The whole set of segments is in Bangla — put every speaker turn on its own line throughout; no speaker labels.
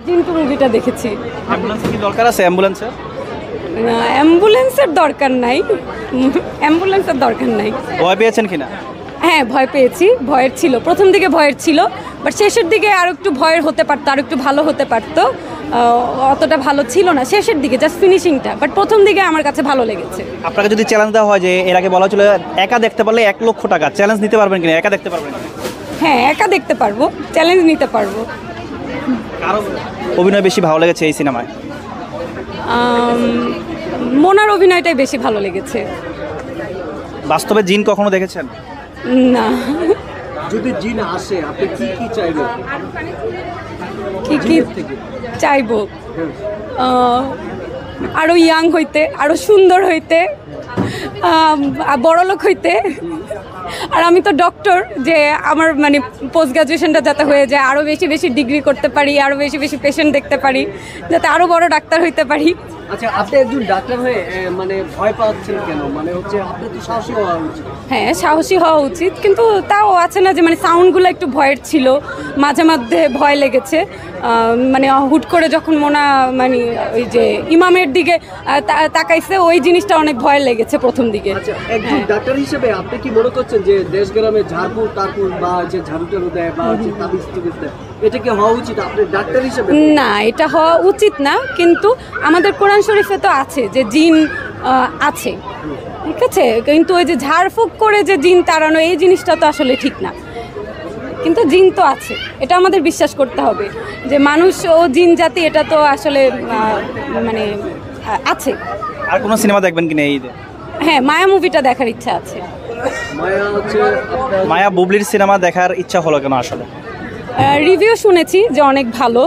জিন্টু মুভিটা দেখেছি।
অ্যাম্বুলেন্সের কি দরকার আছে? অ্যাম্বুলেন্সের
অ্যাম্বুলেন্সের দরকার নাই, অ্যাম্বুলেন্সের দরকার নাই।
ভয় পেয়েছেন কিনা?
হ্যাঁ, ভয় পেয়েছি, ভয়ের ছিল, প্রথম দিকে ভয়ের ছিল, বাট শেষের দিকে আরও একটু ভয়ের হতে পারতো, আর একটু ভালো হতে পারতো। অতটা ভালো ছিল না শেষের দিকে, জাস্ট ফিনিশিংটা, বাট প্রথম দিকে আমার কাছে ভালো লেগেছে।
আপনাকে যদি চ্যালেঞ্জ দেওয়া হয় যে এর আগে বলা ছিল একা দেখতে পারলে 1 লক্ষ টাকা, চ্যালেঞ্জ নিতে পারবেন কিনা? একা দেখতে পারবেন কিনা?
হ্যাঁ, একা দেখতে পারবো, চ্যালেঞ্জ নিতে পারবো।
কারো অভিনয় বেশি ভালো লেগেছে এই সিনেমায়?
মোনার অভিনয়টাই বেশি ভালো লেগেছে।
বাস্তবে জিন কখনো দেখেছেন?
না।
যদি জিন আসে আপনি কি কি চাইবেন?
কি কি চাইবো? আরো ইয়াং হইতে, আরো সুন্দর হইতে, বড়লোক হইতে। আর আমি তো ডক্টর, যে আমার মানে পোস্ট গ্রাজুয়েশনটা যাতে হয়ে যায়, আরও বেশি বেশি ডিগ্রি করতে পারি, আরও বেশি বেশি পেশেন্ট দেখতে পারি, যাতে আরও বড় ডাক্তার হইতে পারি।
আচ্ছা, আপনি একজন ডাক্তার হয়ে মানে ভয় পাচ্ছেন কেন? মানে হচ্ছে আপনি তো সাহসী হওয়া উচিত।
হ্যাঁ, সাহসী হওয়া উচিত, কিন্তু তাও আছে না যে মানে সাউন্ডগুলো একটু ভয়ের ছিল, মাঝে মধ্যে ভয় লেগেছে। মানে হুট করে যখন মোনা মানে ওই যে ইমামের দিকে তাকাইছে, ওই জিনিসটা অনেক ভয় লেগেছে প্রথম দিকে।
আচ্ছা, একজন ডাক্তার হিসেবে আপনি কি মনে করছেন যে দেশ গ্রামে ঝাড়ফুঁক তারপুর বা যে ঝাড়ু টাড়ু দেয় বা যে তাবিজ টুবিজ দেয়, এটা কি হওয়া উচিত আপনি ডাক্তার হিসেবে?
না, এটা হওয়া উচিত না, কিন্তু আমাদের কোরআন শরীফে তো আছে যে জিন আছে, ঠিক আছে, কিন্তু ওই যে ঝাড়ফুঁক করে যে জিন তাড়ানো, এই জিনিসটা তো আসলে ঠিক না। কিন্তু জিন তো আছে, এটা আমাদের বিশ্বাস করতে হবে যে মানুষ ও জিন জাতি, এটা তো আসলে মানে আছে।
আর কোনো সিনেমা দেখবেন কিনা এই ঈদে?
হ্যাঁ, মায়া মুভিটা দেখার ইচ্ছা আছে।
মায়া হচ্ছে
মায়া বুবলির সিনেমা দেখার ইচ্ছা হলো কেন আসলে?
রিভিউ শুনেছি যে অনেক ভালো।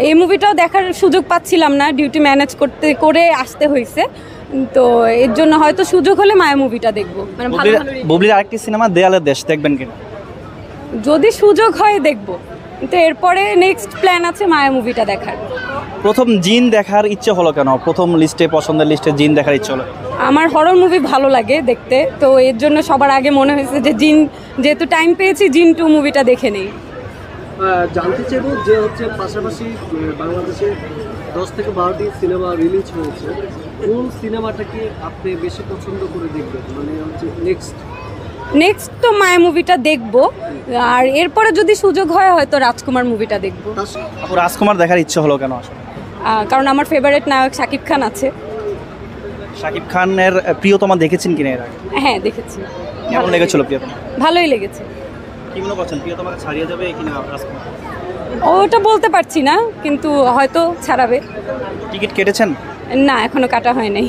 এই মুভিটাও দেখার সুযোগ পাচ্ছিলাম না, ডিউটি ম্যানেজ করে আসতে হয়েছে, তো এর জন্য হয়তো সুযোগ হলে মায়া মুভিটা দেখবো। মানে ভালো ভালো
বুবলির আরেকটি সিনেমা দেয়ালের দেশ দেখবেন কিনা?
যদি সুযোগ হয় দেখবো, কিন্তু এরপরে নেক্সট প্ল্যান আছে মায়া মুভিটা দেখার।
প্রথম জিন দেখার ইচ্ছে হলো কেন? প্রথম লিস্টে, পছন্দের লিস্টে জিন দেখার ইচ্ছে হলো?
আমার হরর মুভি ভালো লাগে দেখতে, তো এর জন্য সবার আগে মনে হয়েছে যে জিন, যেহেতু টাইম পেয়েছি, জিন 2 মুভিটা দেখে নেই।
জানতে চাইবো যে হচ্ছে পাশাপাশি বাংলাদেশে 10 থেকে 12টি সিনেমা রিলিজ হয়েছে, কোন সিনেমাটাকে আপনি বেশি পছন্দ করে দেখবেন? মানে হচ্ছে
নেক্সট তো মায়া মুভিটা দেখবো, আর এরপরে যদি সুযোগ হয় হয়তো রাজকুমার মুভিটা দেখবো।
আপু, রাজকুমার দেখার ইচ্ছে হলো কেন আসলে?
কারণ আমার ফেভারিট নায়ক শাকিব খান আছে।
শাকিব খানের প্রিয়তমা দেখেছেন কিনা এর আগে?
হ্যাঁ, দেখেছি।
কেমন লেগেছিল প্রিয়তমা?
ভালোই লেগেছে।
কি মনে করছেন, প্রিয়তমাকে ছাড়িয়ে যাবে কিনা রাজকুমার?
ওটা বলতে পারছি না, কিন্তু হয়তো ছাড়াবে।
টিকিট কেটেছেন?
না, এখনো কাটা হয় নাই।